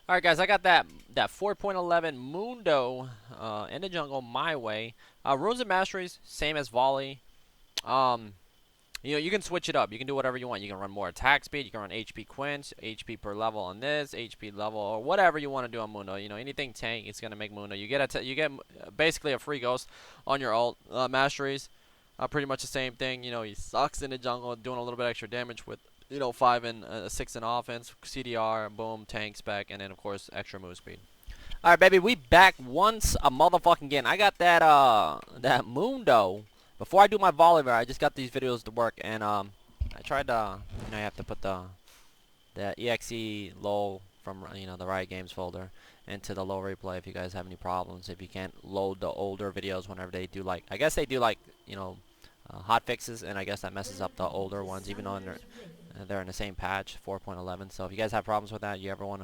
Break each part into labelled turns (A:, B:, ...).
A: Alright guys, I got that 4.11 Mundo in the jungle my way. Runes and masteries, same as volley. Um, you can switch it up. You can do whatever you want. You can run more attack speed. You can run HP quench, HP per level on this, HP level, or whatever you want to do on Mundo. Anything tank, it's gonna make Mundo. You get basically a free ghost on your ult masteries. Pretty much the same thing. He sucks in the jungle, doing a little bit extra damage with 5 and 6 in offense, CDR, boom, tank spec, and then of course extra move speed. All right, baby, we back once a motherfucking again. I got that Mundo. Before I do my volleyball, I just got these videos to work, and I tried to, you have to put the exe low from the Riot Games folder into the low replay if you guys have any problems. If you can't load the older videos whenever they do I guess they do hot fixes, and I guess that messes up the older ones, even though they're in the same patch 4.11. So if you guys have problems with that, you ever want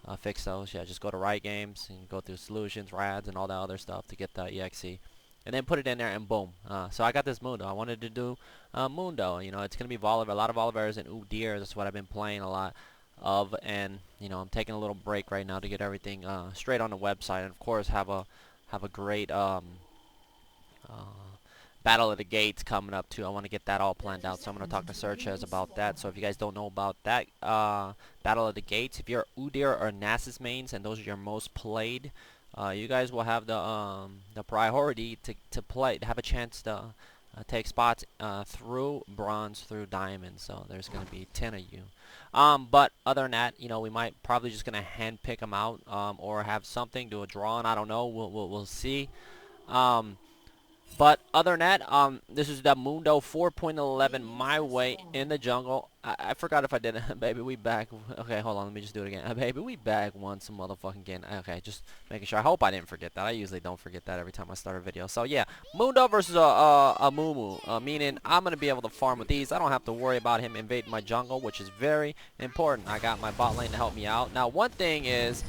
A: to fix those, yeah, just go to Riot Games and go through solutions, rads, and all that other stuff to get the exe, and then put it in there, and boom. So I got this Mundo. I wanted to do Mundo. It's gonna be Volibear, a lot of Volibears and UDYR. That's what I've been playing a lot of, and I'm taking a little break right now to get everything straight on the website, and of course have a great Battle of the Gates coming up too. I want to get that all planned out, so I'm going to talk to SirhcEz about that. So if you guys don't know about that Battle of the Gates, if you're UDYR or Nasus mains and those are your most played, you guys will have the priority to play, to have a chance to take spots through bronze, through diamond. So there's going to be 10 of you. But other than that, we might probably just going to hand pick them out, or have something, do a draw, and I don't know. We'll see. But other than that, this is the Mundo 4.11 my way in the jungle. I forgot if I did it. Baby, we back. Okay, hold on. Let me just do it again. Baby, we back once a motherfucking again. Okay, just making sure. I hope I didn't forget that. I usually don't forget that every time I start a video. So, yeah, Mundo versus a Mumu. Meaning I'm going to be able to farm with these. I don't have to worry about him invading my jungle, which is very important. I got my bot lane to help me out. Now, one thing is...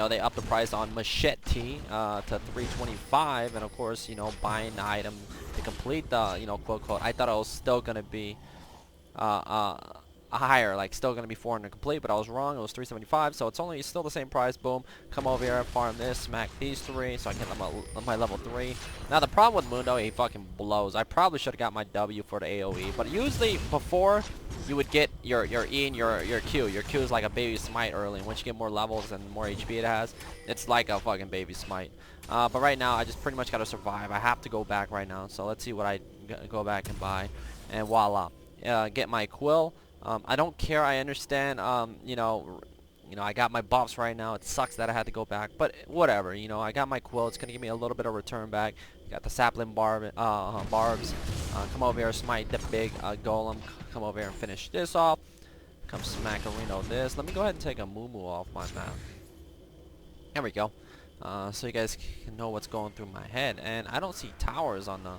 A: they upped the price on Machete to $325, and of course, buying the item to complete the, quote, I thought it was still going to be higher, like still going to be 400 complete, but I was wrong. It was $375, so it's still the same price. Boom, come over here, farm this, smack these 3, so I can get my level 3. Now, the problem with Mundo, he fucking blows. I probably should have got my W for the AoE, but usually before, you would get your E and your Q. Your Q is like a baby smite early, and once you get more levels and more HP it has, it's like a fucking baby smite. But right now, I just pretty much got to survive. I have to go back right now, so let's see what I go back and buy. And voila. Get my Quill. I don't care. I understand, I got my buffs right now. It sucks that I had to go back, but whatever. I got my Quill. It's going to give me a little bit of return back. Got the sapling barbs. Come over here, smite the big golem. Come over here and finish this off. Come smack a Reno this. Let me go ahead and take a Moo off my map. There we go. So you guys can know what's going through my head. And I don't see towers on the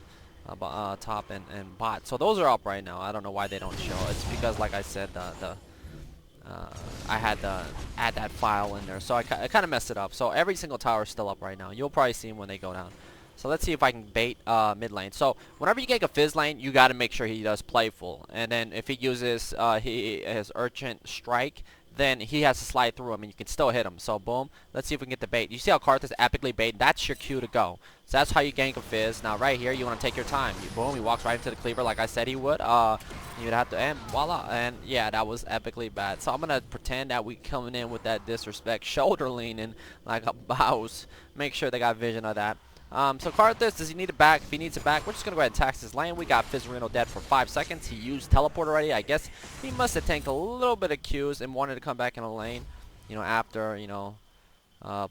A: top and bot. So those are up right now. I don't know why they don't show. It's because, like I said, I had to add that file in there. So I kind of messed it up. So every single tower is still up right now. You'll probably see them when they go down. So let's see if I can bait mid lane. So whenever you gank a Fizz lane, you got to make sure he does playful. And then if he uses his Urgent Strike, then he has to slide through him, and you can still hit him. So boom, let's see if we can get the bait. You see how Karthus epically bait? That's your cue to go. So that's how you gank a Fizz. Now right here, you want to take your time. Boom, he walks right into the cleaver like I said he would. You'd have to, and voila. And yeah, that was epically bad. So I'm going to pretend that we coming in with that disrespect, shoulder leaning like a boss. Make sure they got vision of that. So Karthus, does he need it back? If he needs it back, we're just going to go ahead and tax his lane. We got Fizzarino dead for 5 seconds. He used teleport already. I guess he must have tanked a little bit of Qs and wanted to come back in a lane, after,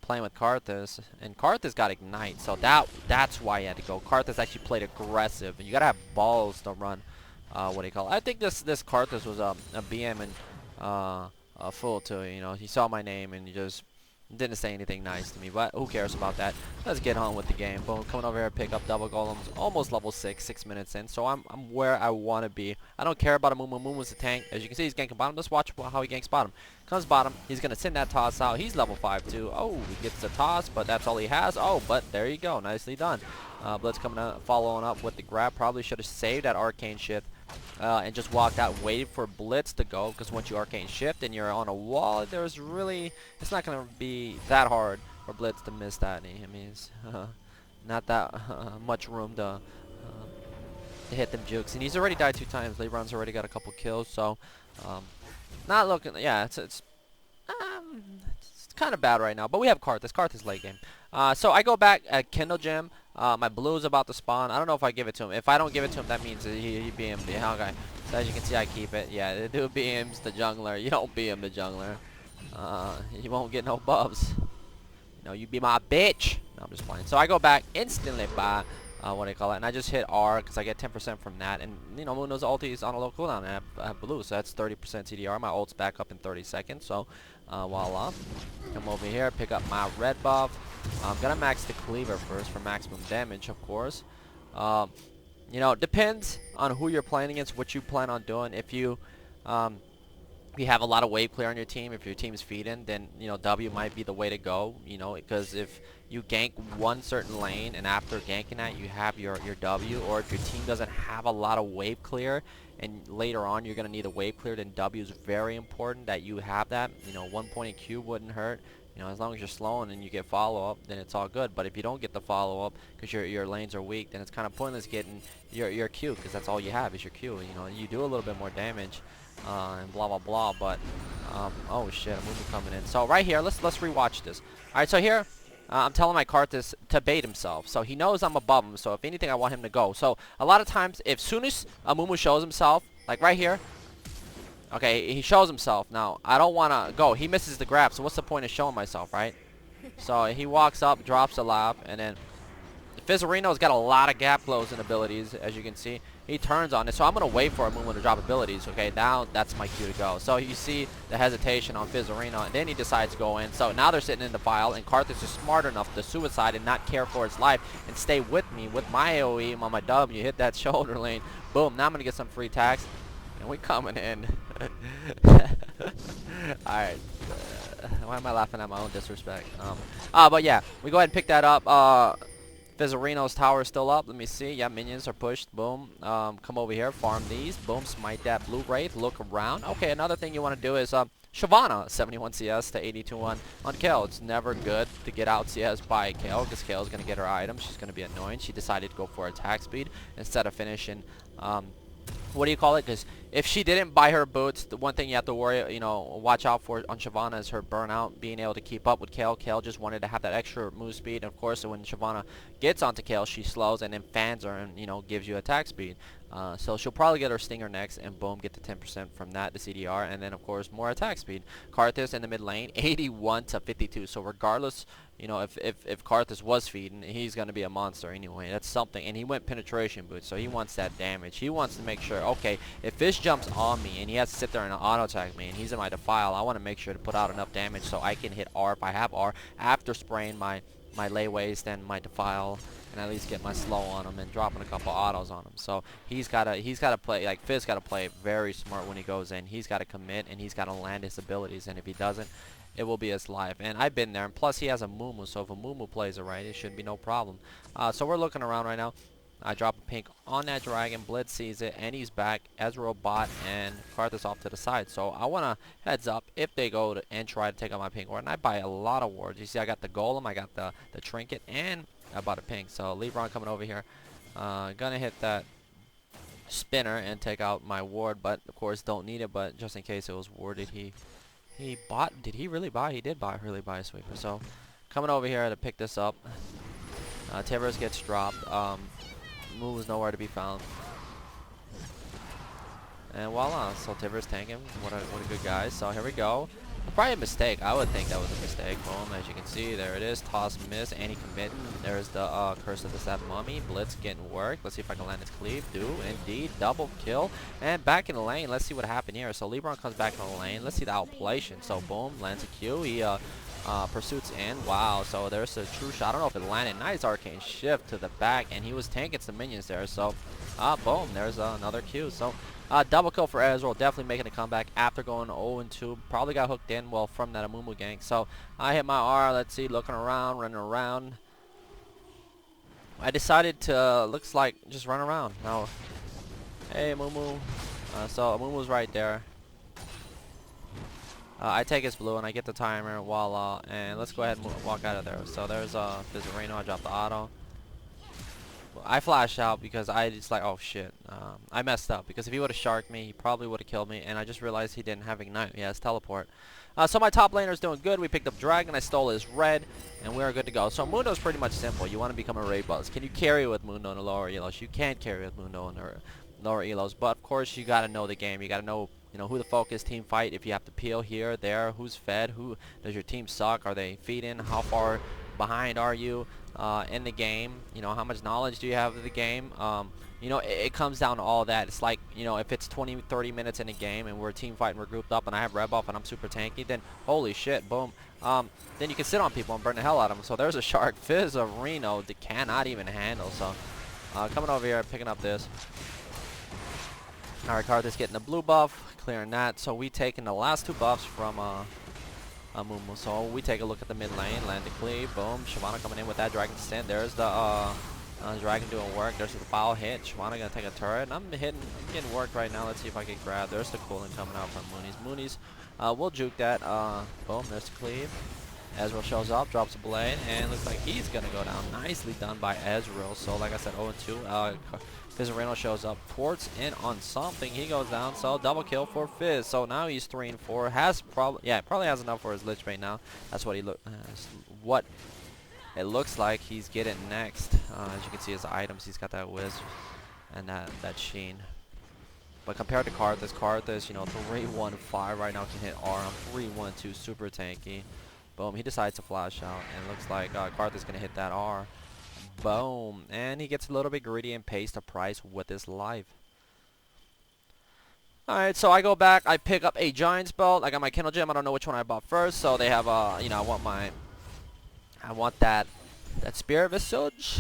A: playing with Karthus. And Karthus got Ignite, so that's why he had to go. Karthus actually played aggressive, and you got to have balls to run, what do you call it? I think this Karthus was a BM and a fool too, He saw my name and he just... didn't say anything nice to me, but who cares about that? Let's get on with the game. Boom, coming over here, pick up double golems, almost level 6 minutes in, so I'm where I want to be. I don't care about a Mumu. Mumu's a tank. As you can see, he's ganking bottom. Let's watch how he ganks bottom. Comes bottom, he's going to send that toss out. He's level 5 too. Oh, he gets the toss, but that's all he has. Oh, but there you go. Nicely done. Blitz coming out, following up with the grab. Probably should have saved that arcane shift and just walked out, waited for Blitz to go, because once you arcane shift and you're on a wall, there's really, it's not going to be that hard for Blitz to miss that. I mean, it's not that much room to hit them jukes. And he's already died 2 times. LeBron's already got a couple kills, so not looking, yeah, it's kind of bad right now. But we have Karthus. Karthus late game. So I go back at Kindle Gem. My blue's about to spawn. I don't know if I give it to him. If I don't give it to him, that means he BM'd. Okay. So as you can see, I keep it. Yeah, the dude BM's the jungler. You don't BM the jungler. You won't get no buffs. You know, you be my bitch. No, I'm just playing. So I go back instantly by, what do you call it? And I just hit R because I get 10% from that. And, you know, Mundo's ulti is on a low cooldown. And I have blue, so that's 30% CDR. My ult's back up in 30 seconds. So, voila. Come over here, pick up my red buff. I'm going to max the cleaver first for maximum damage, of course. You know, it depends on who you're playing against, what you plan on doing. If you have a lot of wave clear on your team, if your team's feeding, then, you know, W might be the way to go, you know, because if you gank one certain lane and after ganking that you have your W, or if your team doesn't have a lot of wave clear and later on you're going to need a wave clear, then W is very important that you have that. You know, 1 point in Q wouldn't hurt. You know, as long as you're slowing and you get follow-up, then it's all good. But if you don't get the follow-up because your lanes are weak, then it's kind of pointless getting your Q, because that's all you have is your Q. You know, you do a little bit more damage and blah blah blah. But oh shit, I'm moving coming in. So right here, let's rewatch this. All right, so here I'm telling my Karthus to bait himself. So he knows I'm above him. So if anything, I want him to go. So a lot of times, if soon as Amumu shows himself, like right here. Okay, he shows himself. Now, I don't want to go. He misses the grab, so what's the point of showing myself, right? So he walks up, drops a lap, and then Fizzarino's got a lot of gap closing abilities, as you can see. He turns on it, so I'm going to wait for Amumu to drop abilities. Okay, now that's my cue to go. So you see the hesitation on Fizzarino, and then he decides to go in. So now they're sitting in the file, and Karthus is smart enough to suicide and not care for his life and stay with me with my AoE on my W. Hit that shoulder lane. Boom, now I'm going to get some free tax. And we coming in. Alright. Why am I laughing at my own disrespect? But yeah, we go ahead and pick that up. Fizzarino's tower is still up. Let me see. Yeah, minions are pushed. Boom. Come over here. Farm these. Boom. Smite that blue wraith. Look around. Okay, another thing you want to do is Shyvana, 71 CS to 82-1 on Kayle. It's never good to get out CS by Kayle, because Kayle's going to get her item. She's going to be annoying. She decided to go for attack speed instead of finishing what do you call it? Because if she didn't buy her boots, the one thing you have to worry, you know, watch out for on Shyvana is her burnout, being able to keep up with Kayle. Kayle just wanted to have that extra move speed. And of course, when Shyvana gets onto Kayle, she slows and then fans her and, you know, gives you attack speed. So she'll probably get her stinger next and boom, get the 10% from that, the CDR, and then of course more attack speed. Karthus in the mid lane, 81 to 52. So regardless, you know, if Karthus was feeding, he's going to be a monster anyway. That's something. And he went penetration boots, so he wants that damage. He wants to make sure, okay, if Fish jumps on me and he has to sit there and auto attack me and he's in my defile, I want to make sure to put out enough damage so I can hit R if I have R after spraying my lay waste and my defile, and at least get my slow on him and dropping a couple autos on him. So he's gotta play, like Fizz gotta play very smart when he goes in. He's gotta commit and he's gotta land his abilities, and if he doesn't, it will be his life. And I've been there, and plus he has a Mumu, so if a Mumu plays it right, it should be no problem. So we're looking around right now. I drop a pink on that dragon. Blitz sees it, and he's back. Ezreal bot and Karthus off to the side. So I want to heads up if they go and try to take out my pink ward. And I buy a lot of wards. You see, I got the golem, I got the trinket, and I bought a pink. So LeBron coming over here. Gonna hit that spinner and take out my ward, but of course don't need it. But just in case it was warded, he bought. Did he really buy? He did really buy a sweeper. So coming over here to pick this up. Tivers gets dropped. Move is nowhere to be found. And voila, so Tivers tanking. What a good guy. So here we go. Probably a mistake. I would think that was a mistake. Boom, as you can see, there it is. Toss, miss, anti-committing. There's the curse of the sad mummy. Blitz getting work. Let's see if I can land his cleave. Do indeed. Double kill. And back in the lane. Let's see what happened here. So LeBron comes back in the lane. Let's see the outplation. So boom, lands a Q. He pursuits in. Wow, so there's a true shot. I don't know if it landed. Nice arcane shift to the back, and he was tanking some minions there. So boom, there's another Q. So double kill for Ezreal, definitely making a comeback after going 0-2. Probably got hooked in, well, from that Amumu gank. So I hit my R. Let's see, looking around, running around. I decided to, looks like, just run around. Now, hey Amumu, So Amumu's right there. I take his blue and I get the timer, voila, and let's go ahead and walk out of there. So there's Fizzarino, I dropped the auto. I flash out because I just like, oh shit, I messed up because if he would have sharked me, he probably would have killed me, and I just realized he didn't have ignite, he has teleport. So my top laner's doing good. We picked up Dragon, I stole his red, and we are good to go. So Mundo's pretty much simple. You want to become a raid boss. Can you carry with Mundo in the lower elos? You can't carry with Mundo in the lower elos, but of course you gotta know the game. You gotta know, you know, who the focus team fight. If you have to peel here, there, who's fed, who does your team suck? Are they feeding? How far behind are you in the game? You know, how much knowledge do you have of the game? You know, it comes down to all that. It's like, you know, if it's 20-30 minutes in a game and we're a team fight and we're grouped up and I have red buff and I'm super tanky, then holy shit, boom. Then you can sit on people and burn the hell out of them. So there's a shark. Fizzarino that cannot even handle. So coming over here, picking up this. Alright, Karthus getting the blue buff, clearing that. So we taking the last 2 buffs from Mumu. So we take a look at the mid lane, land the cleave, boom. Shyvana coming in with that dragon stand. There's the dragon doing work. There's the foul hit. Shyvana gonna take a turret. And I'm getting work right now. Let's see if I can grab. There's the cooling coming out from Moonies. We'll juke that. Boom, there's the cleave. Ezreal shows up, drops a blade, and looks like he's gonna go down. Nicely done by Ezreal. So like I said, 0-2. Fizzarino shows up, ports in on something. He goes down, so double kill for Fizz. So now he's 3-4. Probably has enough for his Lich Bait now. That's what what it looks like he's getting next. As you can see, his items, he's got that Wiz and that Sheen. But compared to Karthus, you know, 3-1-5 right now can hit Aram. 3-1-2, super tanky. Boom, he decides to flash out, and it looks like Karthus gonna hit that R. Boom, and he gets a little bit greedy and pays the price with his life. Alright, so I go back, I pick up a Giant's Belt. I got my Kindle Gem. I don't know which one I bought first, so they have you know, I want that Spirit Visage.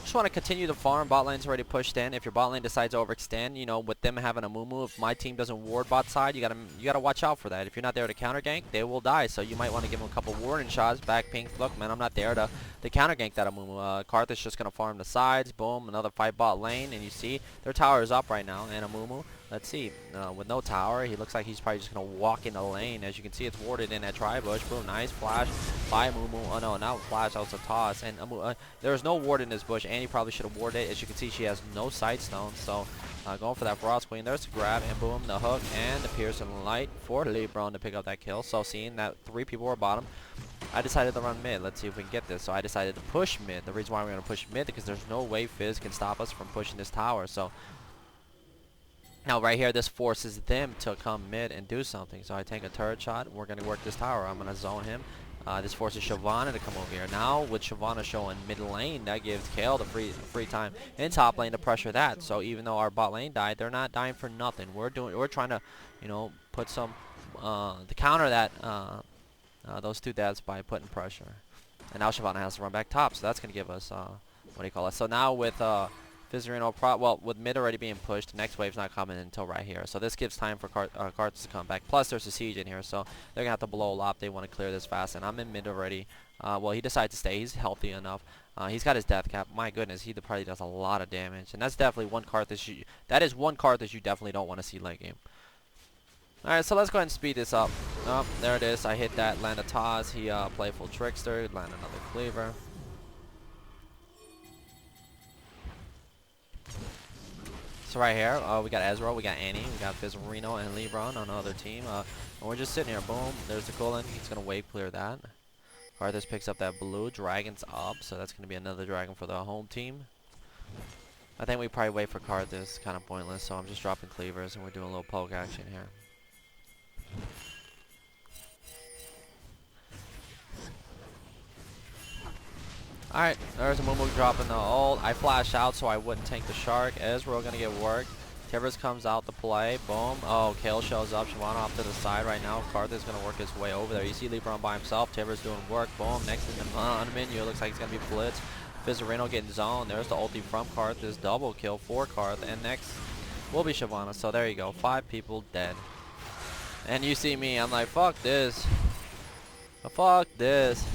A: Just want to continue the farm. Bot lane's already pushed in. If your bot lane decides to overextend, you know, with them having a Mumu, if my team doesn't ward bot side, you gotta watch out for that. If you're not there to counter gank, they will die. So you might want to give them a couple warning shots. Back pink. Look, man, I'm not there to counter gank that Mumu. Karthus just gonna farm the sides. Boom, another fight bot lane, and you see their tower is up right now. And Mumu, let's see, with no tower, he looks like he's probably just gonna walk in the lane. As you can see, it's warded in that tri-bush. Boom, nice flash by Mumu. Oh no, not flash, that was a toss. And there's no ward in this bush, and he probably should have warded it. As you can see, she has no sight stone, so going for that Frost Queen. There's the grab, and boom, the hook and the Piercing Light for LeBron to pick up that kill. So seeing that 3 people were bottom, I decided to run mid. Let's see if we can get this. So I decided to push mid. The reason why we're going to push mid, because there's no way Fizz can stop us from pushing this tower. So now right here, this forces them to come mid and do something. So I take a turret shot. We're going to work this tower. I'm going to zone him. This forces Shyvana to come over here. Now with Shyvana showing mid lane, that gives Kale the free time in top lane to pressure that. So even though our bot lane died, they're not dying for nothing. We're trying to, you know, put some to counter that those 2 deaths by putting pressure. And now Shyvana has to run back top, so that's going to give us what do you call it? So now with Fizzarino, with mid already being pushed, the next wave's not coming until right here. So this gives time for Karthus to come back. Plus there's a siege in here, so they're gonna have to blow a lot. They want to clear this fast, and I'm in mid already. Well, he decides to stay. He's healthy enough. He's got his death cap. My goodness, he probably does a lot of damage, and that's definitely one Karthus. That is one Karthus you definitely don't want to see late game. Alright, so let's go ahead and speed this up. Oh, there it is. I hit that, land a toss. He playful trickster, land another cleaver. So right here, we got Ezreal, we got Annie, we got Fizzarino and LeBron on the other team. And we're just sitting here. Boom, there's the cooling. He's going to wave clear that. Karthus picks up that blue. Dragon's up, so that's going to be another dragon for the home team. I think we probably wait for Karthus. Kind of pointless, so I'm just dropping cleavers and we're doing a little poke action here. Alright, there's a Mumu dropping the ult. I flash out so I wouldn't tank the shark. Ezreal gonna get worked. Tivers comes out to play. Boom. Oh, Kale shows up. Shyvana off to the side right now. Karthus gonna work his way over there. You see LeBron by himself. Tivers doing work. Boom. Next in the menu. Looks like he's gonna be blitzed. Fizzarino getting zoned. There's the ulti from Karthus. Double kill for Karth. And next will be Shyvana. So there you go. 5 people dead. And you see me. I'm like, fuck this. Fuck this.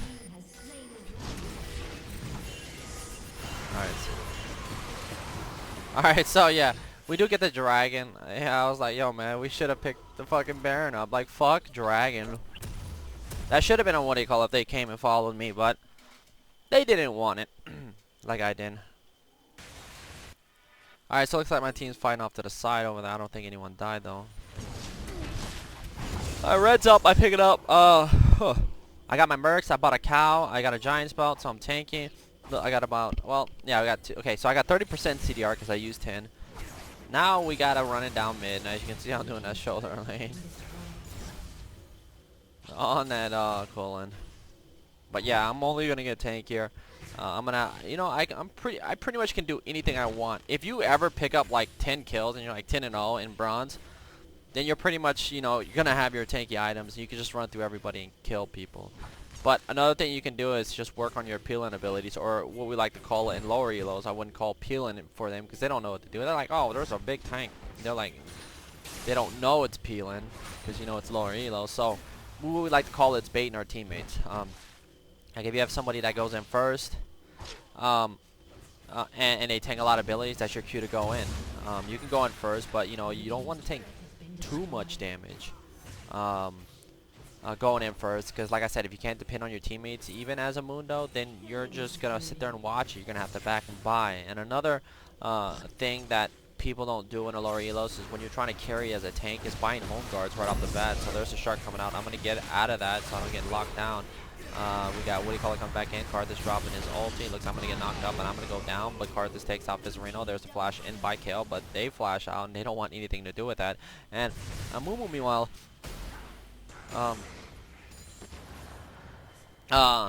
A: Alright, so yeah, We do get the dragon. Yeah, I was like, yo, man, we should have picked the fucking Baron up. Like, fuck dragon. That should have been on what do you call it if they came and followed me, but they didn't want it. Like I did. Alright, so it looks like my team's fighting off to the side over there. I don't think anyone died, though. Red's up. I pick it up. I got my mercs. I bought a cow. I got a giant spell, so I'm tanking. I got about, well, yeah, I got two. Okay, so I got 30% CDR because I used 10. Now we got to run it down mid. And as you can see, I'm doing that shoulder lane. On that colon. But yeah, I'm only going to get tank here. I'm gonna, you know, I pretty much can do anything I want. If you ever pick up like 10 kills and you're like 10-0 in bronze, then you're pretty much, you know, you're gonna have your tanky items. And you can just run through everybody and kill people. But another thing you can do is just work on your peeling abilities, or what we like to call it in lower elos. I wouldn't call peeling for them because they don't know what to do. They're like, oh, there's a big tank. They're like, they don't know it's peeling because you know it's lower elo. So what we like to call it's baiting our teammates. Like if you have somebody that goes in first. And they tank a lot of abilities, that's your cue to go in. You can go in first, but you know you don't want to take too much damage going in first, because like I said, if you can't depend on your teammates even as a Mundo, then you're just gonna sit there and watch it. You're gonna have to back and buy. And another thing that people don't do in a lower elos is when you're trying to carry as a tank is buying home guards right off the bat. So there's a shark coming out. I'm gonna get out of that so I don't get locked down. We got what do you call it, comes back in. Karthus dropping his ulti. Looks like I'm gonna get knocked up and I'm gonna go down, but Karthus takes out Fizzarino. There's a flash in by Kale, but they flash out and they don't want anything to do with that. And Mumu meanwhile, okay,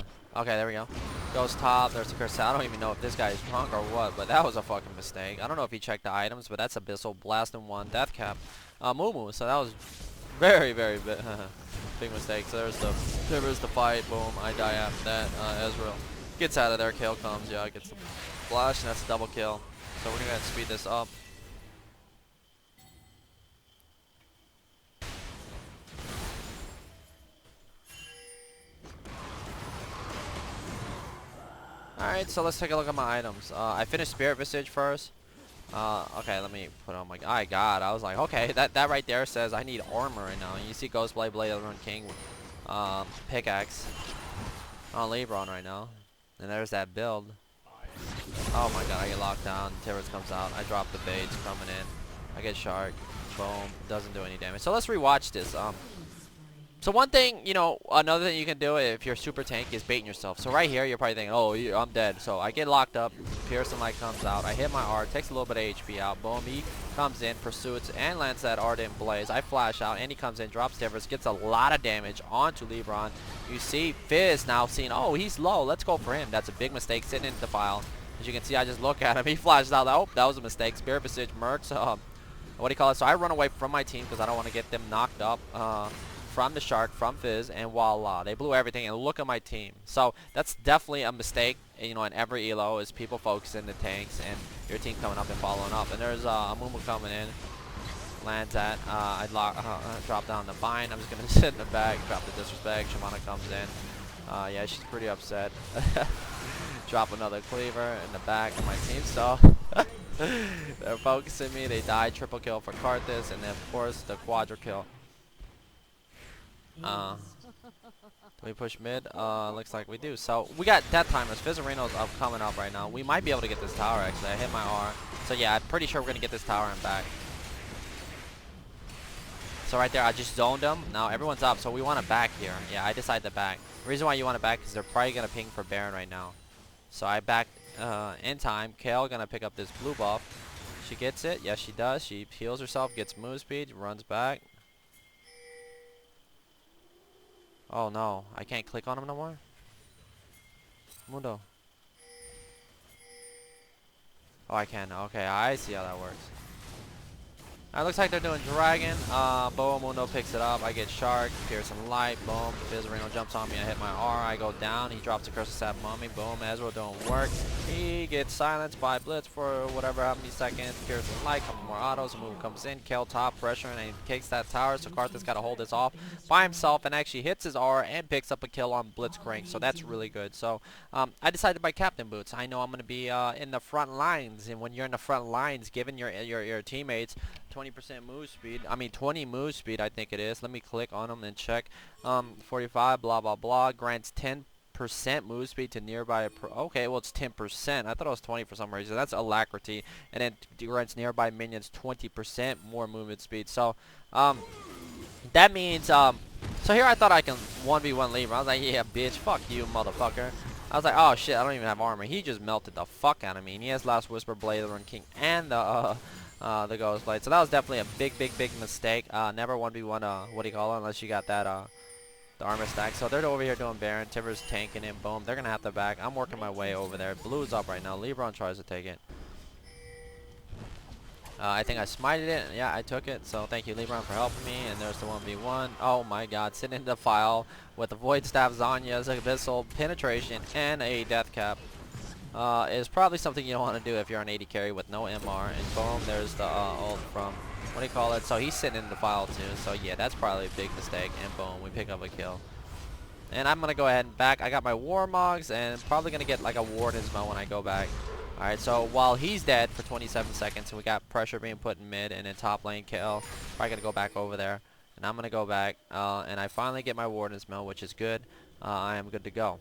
A: there we go. Goes top. There's the curse. I don't even know if this guy is drunk or what, but that was a fucking mistake. I don't know if he checked the items, but that's Abyssal, Blast and 1, Death Cap, Mumu. So that was very, very big mistake. So there's the fight. Boom. I die after that. Ezreal gets out of there. Kale comes. Yeah, gets the flash, and that's a double kill. So we're gonna speed this up. Alright, so let's take a look at my items. I finished Spirit Visage first. Okay, let me put on my... I was like, okay, that right there says I need armor right now. You see Ghostblade, Blade of the Rune King, pickaxe on Lebron right now. And there's that build. Oh my god, I get locked down. Terrorist comes out. I drop the baits coming in. I get Shark. Boom. Doesn't do any damage. So let's rewatch this. So one thing, you know, another thing you can do if you're super tanky is baiting yourself. So right here, you're probably thinking, oh, I'm dead. So I get locked up. Pearson Light comes out. I hit my R, takes a little bit of HP out. Boom, he comes in, pursues, and lands that Ardent Blaze. I flash out, and he comes in, drops Divers, gets a lot of damage onto Lebron. You see Fizz now seeing, oh, he's low. Let's go for him. That's a big mistake sitting in the file. As you can see, I just look at him. He flashes out. Oh, that was a mistake. Spirit Visage, Mercs. What do you call it? So I run away from my team because I don't want to get them knocked up. From the Shark, from Fizz, and voila, they blew everything. And look at my team. So that's definitely a mistake, you know, in every elo is people focusing the tanks and your team coming up and following up. And there's Mumu coming in, lands at. I drop down the bind. I'm just gonna sit in the back, drop the disrespect. Shamana comes in. Yeah, she's pretty upset. Drop another cleaver in the back of my team. So they're focusing me. They die. Triple kill for Karthus, and then of course the quadra kill. Do we push mid? Looks like we do. So we got Death Timers. Fizzarino's up, coming up right now. We might be able to get this tower actually. I hit my R. So yeah, I'm pretty sure we're gonna get this tower and back. So right there, I just zoned them. Now everyone's up, so we want to back here. Yeah, I decided to back. The reason why you want to back is they're probably gonna ping for Baron right now. So I backed in time. Kale gonna pick up this blue buff. She gets it. Yes, she does. She heals herself, gets move speed, runs back. Oh no, I can't click on him no more? Mundo. Oh, I can. Okay, I see how that works. Looks like they're doing Dragon. Boom, Mundo picks it up. I get Shark, Pearson Light, boom. Fizzarino jumps on me. I hit my R. I go down. He drops a Curse of Sap on me. Boom, Ezreal doing work. He gets silenced by Blitz for whatever how many seconds. Pearson Light, couple more autos. Move comes in. Kill top, pressure, and he kicks that tower. So Karthus got to hold this off by himself and actually hits his R and picks up a kill on Blitzcrank. So that's really good. So I decided to buy Captain Boots. I know I'm going to be in the front lines, and when you're in the front lines, giving your teammates 20% move speed, 20 move speed, I think it is. Let me click on them and check. 45, blah, blah, blah, grants 10% move speed to nearby. Okay, well, it's 10%. I thought it was 20 for some reason. That's Alacrity. And then grants nearby minions 20% more movement speed. So, that means, so here I thought I can 1v1 Libra. I was like, yeah, bitch, fuck you, motherfucker. I was like, oh, shit, I don't even have armor. He just melted the fuck out of me. And he has Last Whisper, Blade, Run King, and the Ghost Blade. So that was definitely a big mistake. Never 1v1 what do you call it, unless you got that the armor stack. So they're over here doing Baron. Tiver's tanking it. Boom, they're gonna have to back. I'm working my way over there. Blue's up right now. Lebron tries to take it. I think I smited it. Yeah, I took it. So thank you, Lebron, for helping me. And there's the 1v1. Oh my god, sitting in the file with the Void Staff, Zanya's Abyssal, Penetration, and a Death Cap. Is probably something you don't want to do if you're on 80 carry with no MR. And boom, there's the ult from, what do you call it? So he's sitting in the file too. So yeah, that's probably a big mistake. And boom, we pick up a kill. And I'm going to go ahead and back. I got my Warmogs and probably going to get like a Warden's Mo when I go back. Alright, so while he's dead for 27 seconds, and we got pressure being put in mid and in top lane kill, probably going to go back over there. And I'm going to go back, and I finally get my Warden's Mill, which is good. I am good to go.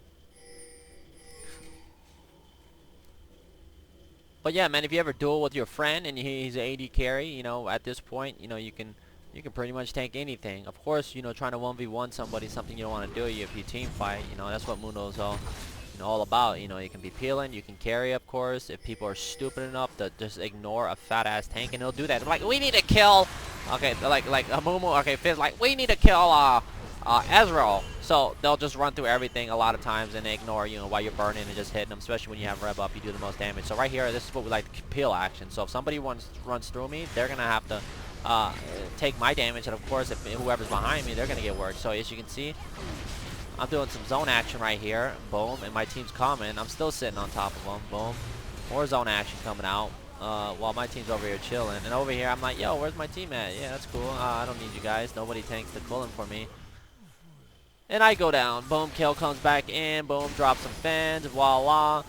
A: But yeah, man, if you ever duel with your friend and he's an AD carry, you know, at this point, you know, you can pretty much tank anything. Of course, you know, trying to 1v1 somebody is something you don't want to do. If you team fight, you know, that's what Mundo's all about. You know, you can be peeling, you can carry, of course. If people are stupid enough to just ignore a fat ass tank, and he'll do that. They're like, we need to kill. Okay, like a Mumu. Okay, Fizz like, we need to kill Ezreal. So they'll just run through everything a lot of times and they ignore, you know, while you're burning and just hitting them. Especially when you have rev up, you do the most damage. So right here, this is what we like to peel action. So if somebody runs through me, they're gonna have to take my damage, and of course, if whoever's behind me, they're gonna get worked. So as you can see, I'm doing some zone action right here. Boom, and my team's coming. I'm still sitting on top of them. Boom, more zone action coming out. While my team's over here chilling, and over here I'm like, yo, where's my team at? Yeah, that's cool. I don't need you guys. Nobody tanks the cooling for me. And I go down. Boom, kill comes back in. Boom, drop some fans. Voila.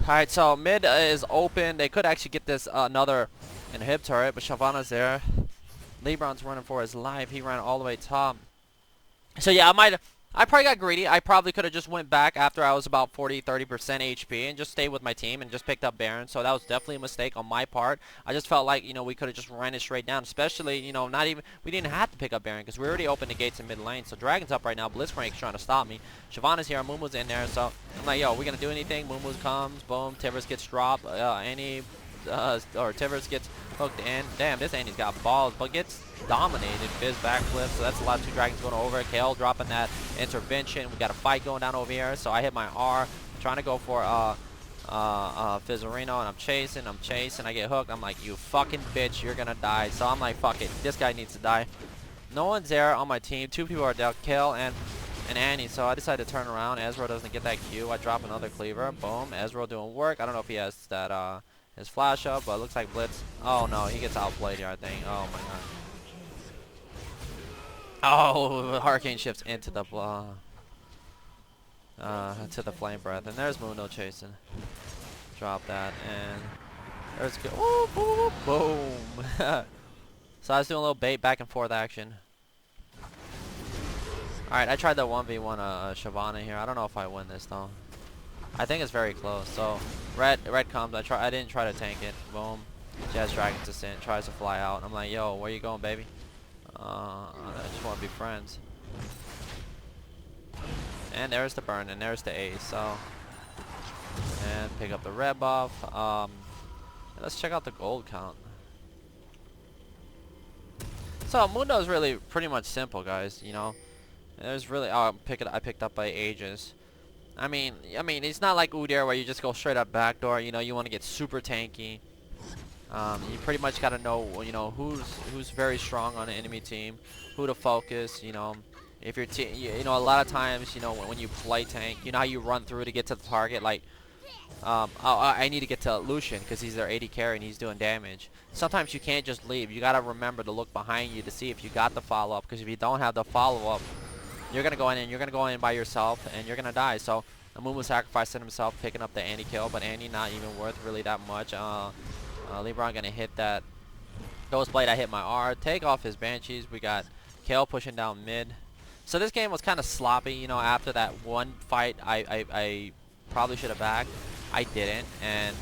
A: Alright, so mid is open. They could actually get this another inhib turret, but Shyvana's there. Lebron's running for his life. He ran all the way top. So yeah, I probably got greedy. I probably could have just went back after I was about 40-30% HP and just stayed with my team and just picked up Baron. So that was definitely a mistake on my part. I just felt like, you know, we could have just ran it straight down. Especially, you know, we didn't have to pick up Baron because we already opened the gates in mid lane. So Dragon's up right now. Blitzcrank's trying to stop me. Shyvana's here. Mumu's in there. So I'm like, yo, we gonna do anything? Mumu comes. Boom. Tivers gets dropped. Or Tivers gets hooked in. Damn, this Annie's got balls, but gets dominated. Fizz backflip, so that's a lot of two dragons going over. Kale dropping that intervention. We got a fight going down over here, so I hit my R, trying to go for Fizzarino, and I'm chasing. I get hooked. I'm like, you fucking bitch, you're gonna die. So I'm like, fuck it, this guy needs to die. No one's there on my team. Two people are down, Kale and Annie. So I decided to turn around. Ezreal doesn't get that Q. I drop another cleaver. Boom. Ezreal doing work. I don't know if he has that his flash up, but it looks like Blitz. Oh no, he gets outplayed here, I think. Oh my god. Oh, Hurricane shifts into the Flame Breath, and there's Mundo chasing. Drop that, and there's go. Ooh, boom, boom. So I was doing a little bait back and forth action. All right, I tried the 1v1 Shyvana here. I don't know if I win this though. I think it's very close. So red comes. I didn't try to tank it. Boom. Jazz Dragon's Descent tries to fly out. I'm like, yo, where you going, baby? I just want to be friends. And there's the burn, and there's the ace. So, and pick up the red buff. Let's check out the gold count. So Mundo is really pretty much simple, guys. You know, there's really I picked up by Aegis. I mean, it's not like UDYR where you just go straight up backdoor. You know, you want to get super tanky. You pretty much got to know, you know, who's very strong on the enemy team, who to focus. You know, if your team, you know, a lot of times, you know, when you play tank, you know how you run through to get to the target. Like, I need to get to Lucian because he's their AD carry and he's doing damage. Sometimes you can't just leave. You got to remember to look behind you to see if you got the follow up. Because if you don't have the follow up, you're gonna go in and you're gonna go in by yourself and you're gonna die. So Amumu sacrificing himself, picking up the Annie kill, but Annie not even worth really that much. LeBron gonna hit that Ghost Blade. I hit my R. Take off his Banshees. We got Kale pushing down mid. So this game was kind of sloppy, you know. After that one fight, I probably should have backed. I didn't, and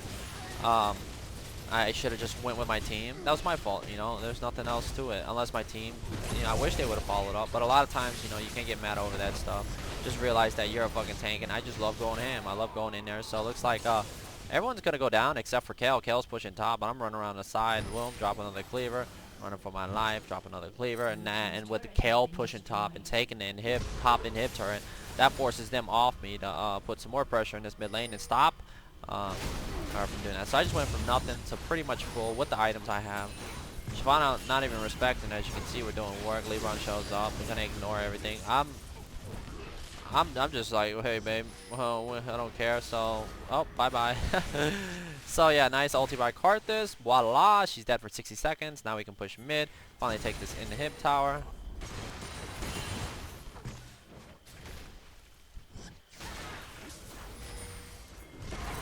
A: I should have just went with my team. That was my fault, you know. There's nothing else to it. Unless my team, you know, I wish they would have followed up. But a lot of times, you know, you can't get mad over that stuff. Just realize that you're a fucking tank, and I just love going ham. I love going in there. So it looks like everyone's gonna go down except for Kale. Kale's pushing top, but I'm running around the side. Boom, drop another cleaver. Running for my life, drop another cleaver, and with the Kale pushing top and taking the top inhib turret, that forces them off me to put some more pressure in this mid lane and stop from doing that. So I just went from nothing to pretty much full with the items I have. Shyvana not even respecting. As you can see, we're doing work. LeBron shows up. We're gonna ignore everything. I'm just like, hey babe, well, I don't care. So, oh, bye bye. So yeah, nice ulti by Karthus. Voila, she's dead for 60 seconds. Now we can push mid. Finally take this inhib tower.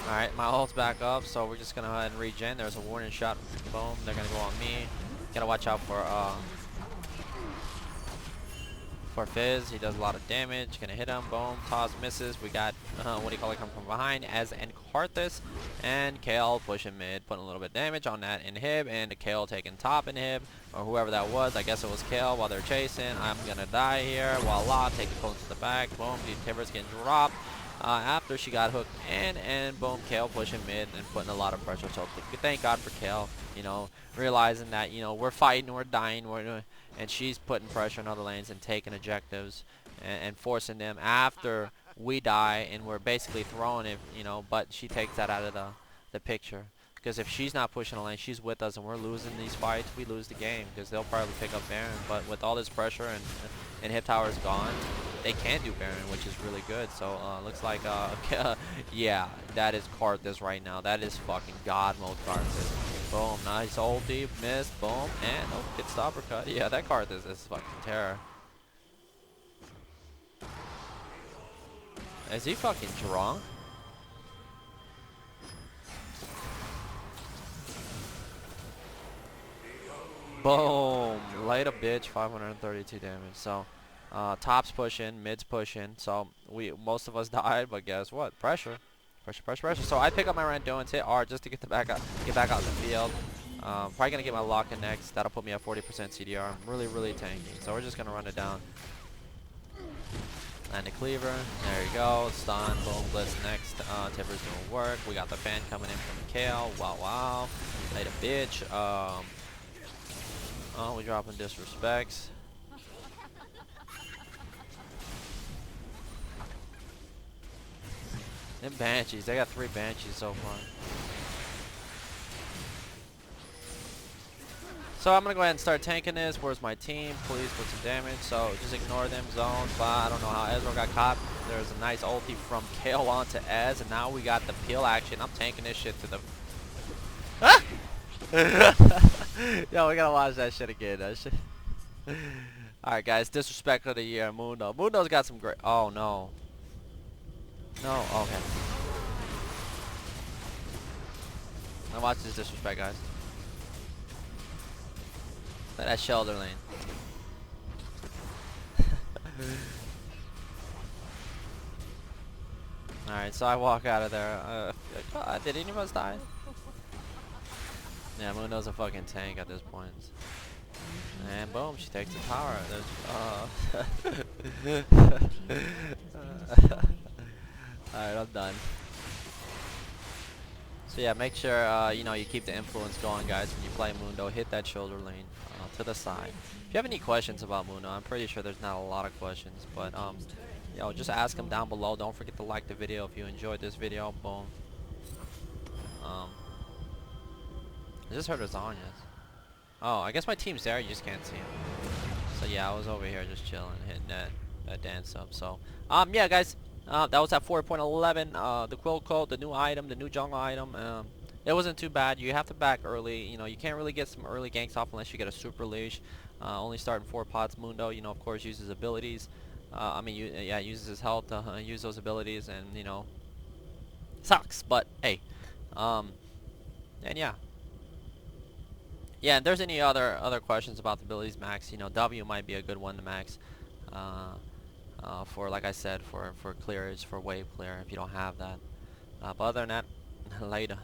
A: Alright, my ult's back up, so we're just gonna go ahead and regen. There's a warning shot. Boom, they're gonna go on me. Gotta watch out for Fizz. He does a lot of damage. Gonna hit him. Boom. Toss misses. We got what do you call it, come from behind as and Karthus and Kale pushing mid, putting a little bit of damage on that inhib, and the Kale taking top inhib, or whoever that was. I guess it was Kale while they're chasing. I'm gonna die here. Voila, take the opponent to the back. Boom. The Tiber's getting dropped. After she got hooked in, and boom, Kale pushing mid and putting a lot of pressure. So thank God for Kale, you know, realizing that, you know, we're fighting, we're dying, and she's putting pressure on other lanes and taking objectives and forcing them after we die, and we're basically throwing it, you know, but she takes that out of the picture. Because if she's not pushing a lane, she's with us, and we're losing these fights, we lose the game, because they'll probably pick up Baron. But with all this pressure and hip tower's gone, they can't do Baron, which is really good. So looks like yeah, that is Karthus right now. That is fucking God mode Karthus. Boom, nice ulti, missed, boom, and oh, gets the uppercut. Yeah, that Karthus is fucking terror. Is he fucking drunk? Boom, light a bitch, 532 damage. So top's pushing, mid's pushing. So most of us died, but guess what? Pressure. So I pick up my Randuin's, hit R just to get back out in the field. Probably gonna get my lock in next. That'll put me at 40% CDR. I'm really tanking. So we're just gonna run it down. And the cleaver. There you go. Stun. Boom. Blitz next. Tiber's doing work. We got the fan coming in from Kale. Wow. Light a bitch. Oh, we're dropping disrespects. Them Banshees. They got 3 Banshees so far. So I'm going to go ahead and start tanking this. Where's my team? Please put some damage. So just ignore them zones. I don't know how Ezra got caught. There's a nice ulti from Kale onto Ez. And now we got the peel action. I'm tanking this shit to the... Ah! Yo, we gotta watch that shit again. That shit. Alright, guys. Disrespect of the year. Mundo. Mundo's got some great... Oh, no. No? Okay. Now watch this disrespect, guys. Look at that shoulder lane. Alright, so I walk out of there. God, did any of us die? Yeah, Mundo's a fucking tank at this point. And boom, she takes the tower. Alright, I'm done. So yeah, make sure you know, you keep the influence going, guys. When you play Mundo, hit that shoulder lane to the side. If you have any questions about Mundo, I'm pretty sure there's not a lot of questions, but you know, just ask them down below. Don't forget to like the video if you enjoyed this video. Boom. I just heard lasagnas. Oh, I guess my team's there. You just can't see him. So yeah, I was over here just chilling, hitting that dance up. So yeah, guys, that was at 4.11. The quill code, the new item, the new jungle item. It wasn't too bad. You have to back early. You know, you can't really get some early ganks off unless you get a super leash. Only starting 4 pots. Mundo, you know, of course, uses abilities. I mean, yeah, uses his health to use those abilities, and you know, sucks. But hey, and yeah. Yeah, if there's any other questions about the abilities max, you know, W might be a good one to max. For, like I said, for clearage, for wave clear if you don't have that. But other than that, later.